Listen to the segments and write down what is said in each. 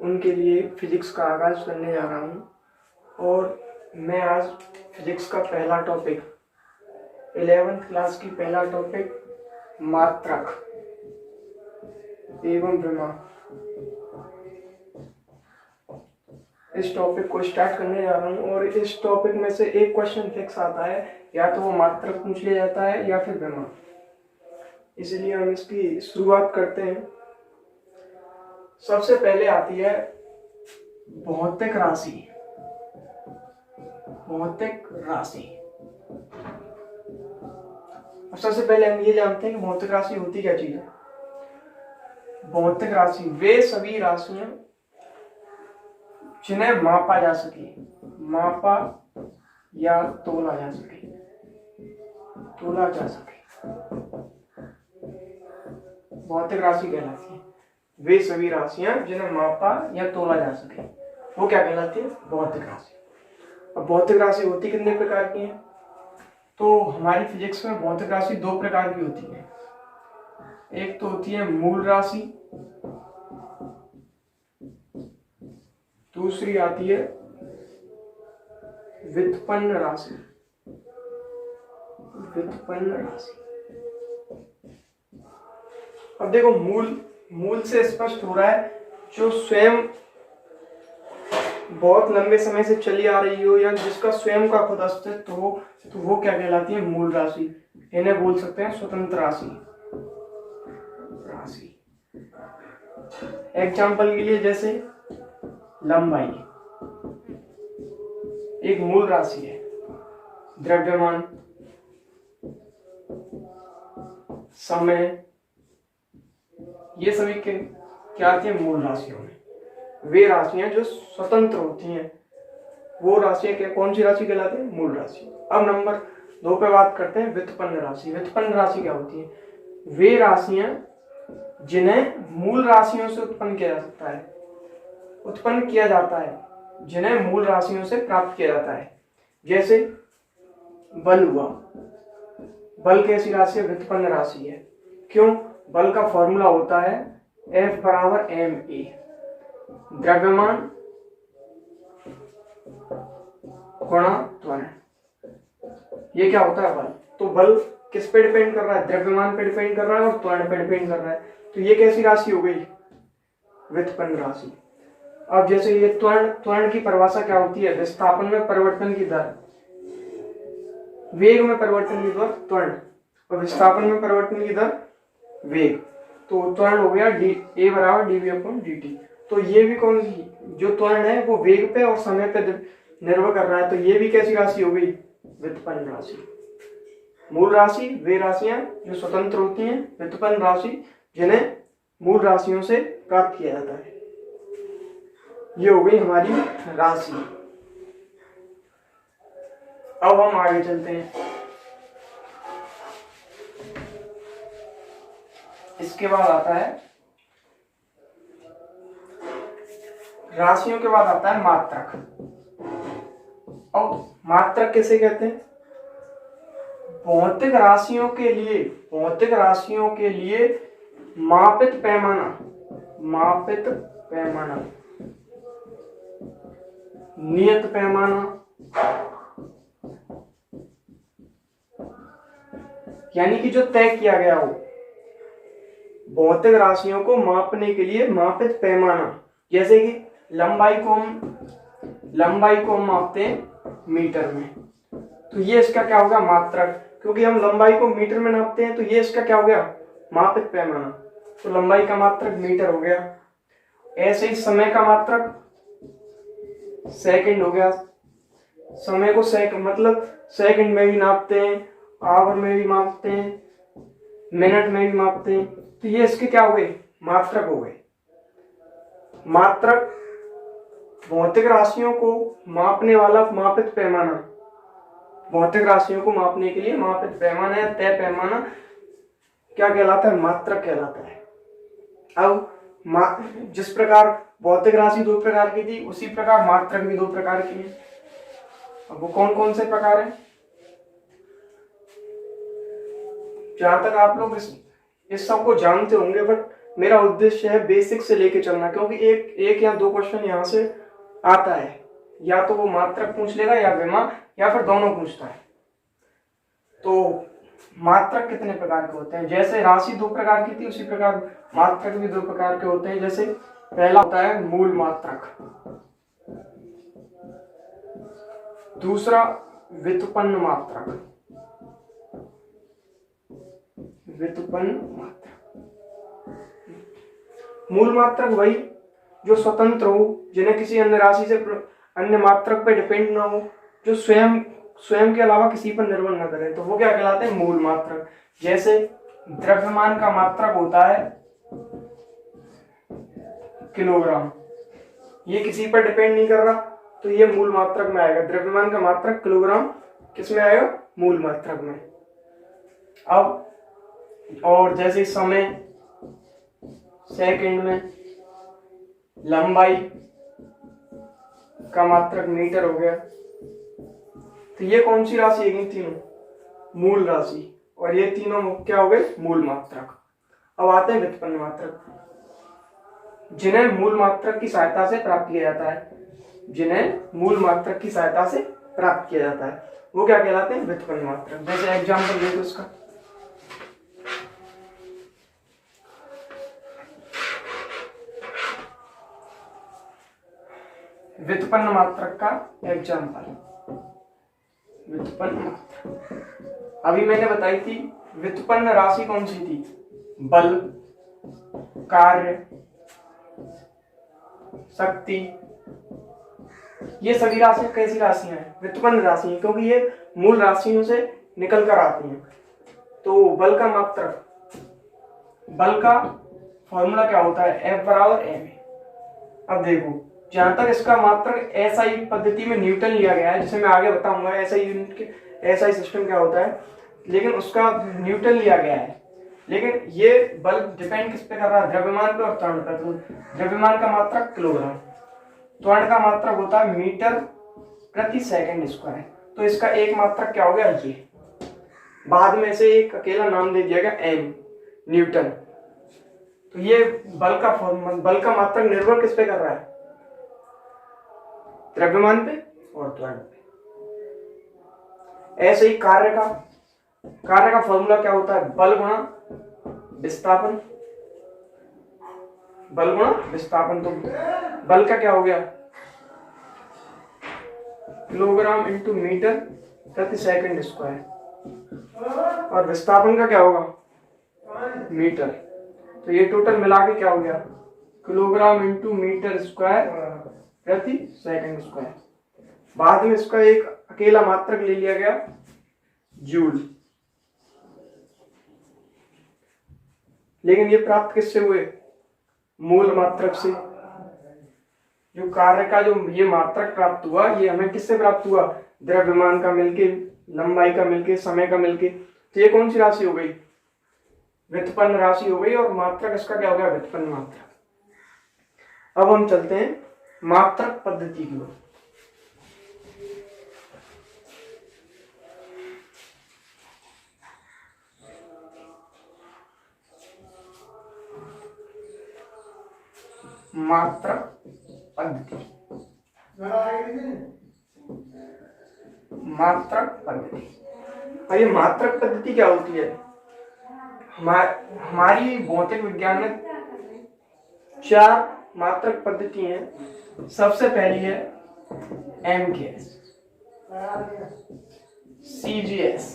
उनके लिए फिजिक्स का आगाज करने जा रहा हूँ। और मैं आज फिजिक्स का पहला टॉपिक 11th क्लास की पहला टॉपिक मात्रक एवं विमा, इस टॉपिक को स्टार्ट करने जा रहा हूँ। और इस टॉपिक में से एक क्वेश्चन फिक्स आता है, या तो वो मात्रक पूछ लिया जाता है या फिर विमा। इसलिए हम इसकी शुरुआत करते हैं। सबसे पहले आती है भौतिक राशि। भौतिक राशि, अब सबसे पहले हम ये जानते हैं कि भौतिक राशि होती क्या चीज है। भौतिक राशि वे सभी राशियां जिन्हें मापा जा सके, मापा या तोला जा सके, तोला जा सके, भौतिक राशि कहलाती है। वे सभी राशियां जिन्हें मापा या तोला जा सके, वो क्या कहलाती है? भौतिक राशि। अब भौतिक राशि होती कितने प्रकार की है? तो हमारी फिजिक्स में भौतिक राशि दो प्रकार की होती है। एक तो होती है मूल राशि, दूसरी आती है व्युत्पन्न राशि। व्युत्पन्न राशि, अब देखो मूल से स्पष्ट हो रहा है जो स्वयं बहुत लंबे समय से चली आ रही हो या जिसका स्वयं का खुद अस्तित्व हो, तो वो क्या कहलाती है? मूल राशि। इन्हें बोल सकते हैं स्वतंत्र राशि। एग्जाम्पल के लिए जैसे लंबाई एक मूल राशि है, द्रव्यमान, समय, ये सभी क्या आती है? मूल राशियों में। वे राशियां जो स्वतंत्र होती हैं वो राशियां कौन सी राशि कहलाती है? मूल राशि। अब नंबर 2 पे बात करते हैं व्युत्पन्न राशि। व्युत्पन्न राशि क्या होती है? वे राशियां जिन्हें मूल राशियों से उत्पन्न किया जाता है, जिन्हें मूल राशियों से प्राप्त किया जाता है। जैसे बल हुआ, बल कैसी राशि है? व्युत्पन्न राशि है। क्यों? बल का फॉर्मूला होता है F बराबर ma। द्रव्यमान गुणा त्वरण, ये क्या होता है? बल। तो बल किस पे डिपेंड कर रहा है? द्रव्यमान पे डिपेंड कर रहा है और त्वरण पे डिपेंड कर रहा है। तो ये कैसी राशि हो गई? व्युत्पन्न राशि। अब जैसे ये त्वरण की परिभाषा क्या होती है? विस्थापन में परिवर्तन की दर, वेग में परिवर्तन की दर त्वरण, और विस्थापन में परिवर्तन की दर वेग। तो त्वरण हो गया a बराबर dv/dt। तो ये भी कौन सी, जो त्वरण है वो वेग पे और समय पे निर्भर कर रहा है। तो ये भी कैसी राशि हो गई? व्युत्पन्न राशि। मूल राशि वे राशियां जो स्वतंत्र होती हैं, व्युत्पन्न राशि जिन्हें मूल राशियों से प्राप्त किया जाता है। ये हो गई हमारी राशि। अब हम आगे चलते हैं। इसके बाद आता है, राशियों के बाद आता है मात्रक। अब मात्रक किसे कहते हैं? भौतिक राशियों के लिए मापित पैमाना, नियत पैमाना, यानी कि जो तय किया गया हो। भौतिक राशियों को मापने के लिए मापित पैमाना, जैसे कि लंबाई को हम मापते हैं मीटर में, तो ये इसका क्या होगा? मात्रक। क्योंकि हम लंबाई को मीटर में नापते हैं तो ये इसका क्या हो गया? मापित पैमाना। तो लंबाई का मात्रक मीटर हो गया। ऐसे ही समय का मात्रक सेकंड हो गया। समय को सेकंड में भी नापते हैं, आवर में भी मापते हैं, मिनट में भी मापते हैं। तो ये इसके क्या हो गए? मात्रक हो गए। मात्रक भौतिक राशियों को मापने वाला मापित पैमाना, भौतिक राशियों को मापने के लिए मापित पैमाना या तय पैमाना क्या कहलाता है? मात्रक कहलाता है। अब जिस प्रकार भौतिक राशि 2 प्रकार की थी, उसी प्रकार मात्रक भी 2 प्रकार की है। अब वो कौन कौन से प्रकार हैं? जहां तक आप लोग इस सब को जानते होंगे, बट मेरा उद्देश्य है बेसिक से लेके चलना, क्योंकि एक या दो क्वेश्चन यहाँ से आता है, या तो वो मात्रक पूछ लेगा या विमा, या फिर दोनों पूछता है। तो मात्रक कितने प्रकार के होते हैं? जैसे राशि दो प्रकार की थी, उसी प्रकार मात्रक भी दो प्रकार के होते हैं। जैसे पहला होता है मूल मात्रक, दूसरा व्युत्पन्न मात्रक। व्युत्पन्न मात्रक, मूल मात्रक वही जो स्वतंत्र हो, जिन्हें किसी अन्य राशि से अन्य मात्रक पे डिपेंड ना हो, जो स्वयं के अलावा किसी पर निर्भर न करे, तो वो क्या कहलाते हैं? मूल मात्रक। जैसे द्रव्यमान का मात्रक होता है किलोग्राम, ये किसी पर डिपेंड नहीं कर रहा, तो ये मूल मात्रक में आएगा। द्रव्यमान का मात्रक किलोग्राम किस में आएगा? मूल मात्रक में। अब और जैसे समय सेकंड में, लंबाई का मात्रक मीटर हो गया। तो ये कौन सी राशि है? तीनों मूल राशि, और ये तीनों क्या हो गए? मूल मात्रक। अब आते हैं व्युत्पन्न मात्रक, जिन्हें मूल मात्रक की सहायता से प्राप्त किया जाता है। जिन्हें मूल मात्रक की सहायता से प्राप्त किया जाता है वो क्या कहलाते हैं? व्युत्पन्न मात्रक। जैसे एग्जाम्पल देखो इसका, व्युत्पन्न मात्रक का एग्जाम्पल। व्युत्पन्न मात्रक अभी मैंने बताई थी। व्युत्पन्न राशि कौन सी थी? बल, कार्य, शक्ति, ये सभी राशियां कैसी राशियां हैं? व्युत्पन्न राशि हैं, क्योंकि ये मूल राशियों से निकल कर आती हैं। तो बल का मात्रक, बल का फॉर्मूला क्या होता है? F बराबर ma। अब देखो, जहां तक इसका मात्रक एसआई पद्धति में न्यूटन लिया गया है, जिसे मैं आगे बताऊंगा एसआई यूनिट के एसआई सिस्टम क्या होता है, लेकिन उसका न्यूटन लिया गया है। लेकिन ये बल डिपेंड किस पे कर रहा है? द्रव्यमान पे और त्वरण पे। तो द्रव्यमान का मात्रक किलोग्राम, त्वरण का मात्रक होता है मीटर प्रति सेकंड स्क्वायर। तो इसका एक मात्रक क्या हो गया? ये बाद में से एक अकेला नाम दे दिया गया एम, न्यूटन। तो ये बल का मात्रक निर्भर किस पे कर रहा है? द्रव्यमान पे और त्वरण पे। ऐसे ही कार्य का फॉर्मूला क्या होता है? बल गुणा विस्थापन। बल गुणा विस्थापन। तो बल का क्या हो गया? किलोग्राम इंटू मीटर प्रति सेकंड स्क्वायर। और विस्थापन का क्या होगा? मीटर। तो ये टोटल मिला के क्या हो गया? किलोग्राम इंटू मीटर स्क्वायर प्रति सेकंड स्क्वायर। बाद में इसका एक अकेला मात्रक ले लिया गया, जूल। लेकिन ये प्राप्त किससे हुए? मूल मात्रक से। जो कार्य का जो ये मात्रक प्राप्त हुआ, ये हमें किससे प्राप्त हुआ? द्रव्यमान का मिलके, लंबाई का मिलके, समय का मिलके। तो ये कौन सी राशि हो गई? व्युत्पन्न राशि हो गई, और मात्रक इसका क्या हो गया? व्युत्पन्न मात्रक। अब हम चलते हैं मात्रक पद्धति की ओर। मात्रक पद्धति, मात्रक पद्धति। और ये मात्रक पद्धति क्या होती है? हमारी भौतिक विज्ञान में 4 मात्रक पद्धति हैं। सबसे पहली है MKS, CGS,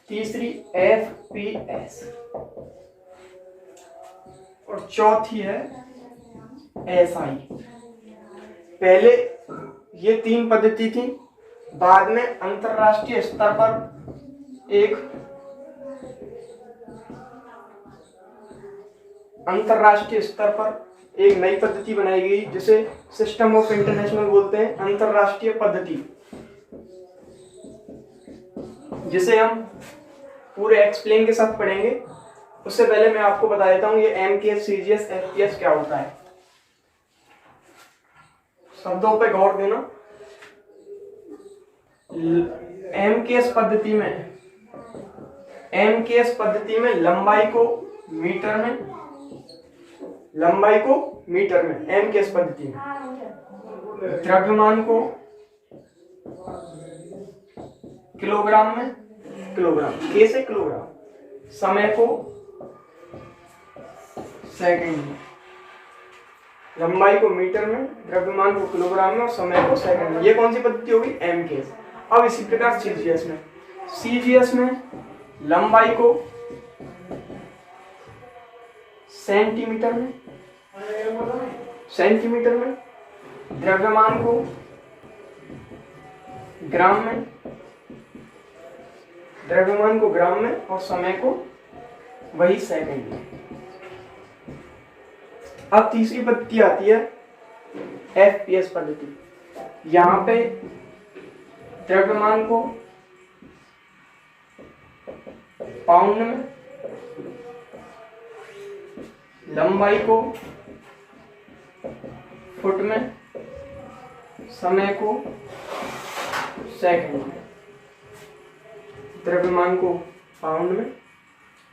तीसरी FPS, और चौथी है SI। पहले ये 3 पद्धति थी, बाद में अंतरराष्ट्रीय स्तर पर एक नई पद्धति बनाई गई, जिसे सिस्टम ऑफ इंटरनेशनल बोलते हैं, अंतरराष्ट्रीय पद्धति, जिसे हम पूरे एक्सप्लेन के साथ पढ़ेंगे। उससे पहले मैं आपको बता देता हूं ये MKS, CGS, FPS क्या होता है। शब्दों पे गौर देना। MKS पद्धति में लंबाई को मीटर में, लंबाई को मीटर में MKS पद्धति में, द्रव्यमान को किलोग्राम में, किलोग्राम K से किलोग्राम, समय को सेकंड में, लंबाई को मीटर में, द्रव्यमान को किलोग्राम में और समय को सेकंड में। ये कौन सी पद्धति होगी? MKS। अब इसी प्रकार CGS में लंबाई को सेंटीमीटर में, द्रव्यमान को ग्राम में, और समय को वही सेकंड में। अब तीसरी पद्धति आती है FPS पद्धति। यहां पे द्रव्यमान को पाउंड में, लंबाई को फुट में, समय को सेकंड में। द्रव्यमान को पाउंड में,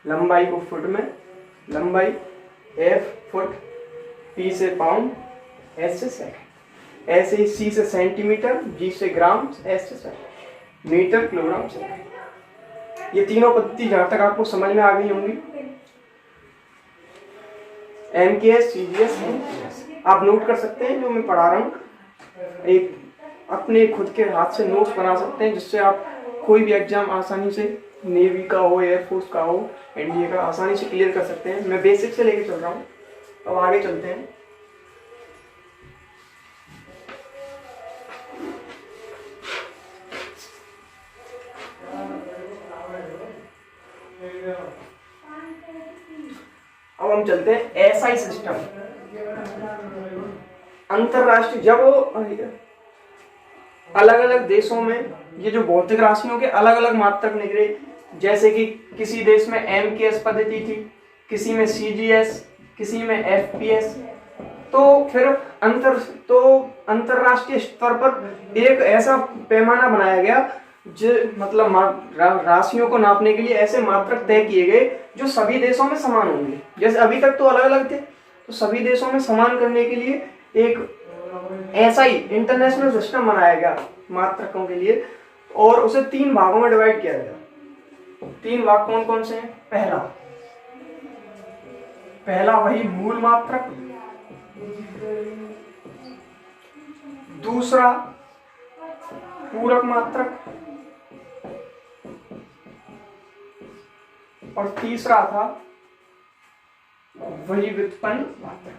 लंबाई को फुट में, लंबाई F फुट, P से पाउंड, S से सेकंड, ऐसे ही C से सेंटीमीटर, G से ग्राम, S से सेकंड, मीटर, किलोग्राम, सेकंड। ये तीनों पद्धति जहां तक आपको समझ में आ गई होंगी, MKS, CGS, MKS आप नोट कर सकते हैं जो मैं पढ़ा रहा हूँ। एक अपने खुद के हाथ से नोट्स बना सकते हैं, जिससे आप कोई भी एग्जाम आसानी से, नेवी का हो, एयरफोर्स का हो, NDA का, आसानी से क्लियर कर सकते हैं। मैं बेसिक से लेके चल रहा हूँ, अब आगे चलते हैं। अब हम चलते हैं SI सिस्टम, अंतरराष्ट्रीय। जब अलग अलग देशों में ये जो भौतिक राशियों के अलग अलग मात्रक निकले, जैसे कि किसी देश में MKS पद्धति थी, किसी में CGS, किसी में FPS, तो फिर अंतरराष्ट्रीय स्तर पर एक ऐसा पैमाना बनाया गया जो मतलब राशियों को नापने के लिए ऐसे मात्रक तय किए गए जो सभी देशों में समान होंगे। जैसे अभी तक तो अलग अलग थे, तो सभी देशों में समान करने के लिए एक ऐसा ही इंटरनेशनल सिस्टम बनाया गया मात्रकों के लिए, और उसे 3 भागों में डिवाइड किया गया। 3 भाग कौन कौन से हैं? पहला वही मूल मात्रक, दूसरा पूरक मात्रक, और तीसरा था वही व्युत्पन्न मात्रक।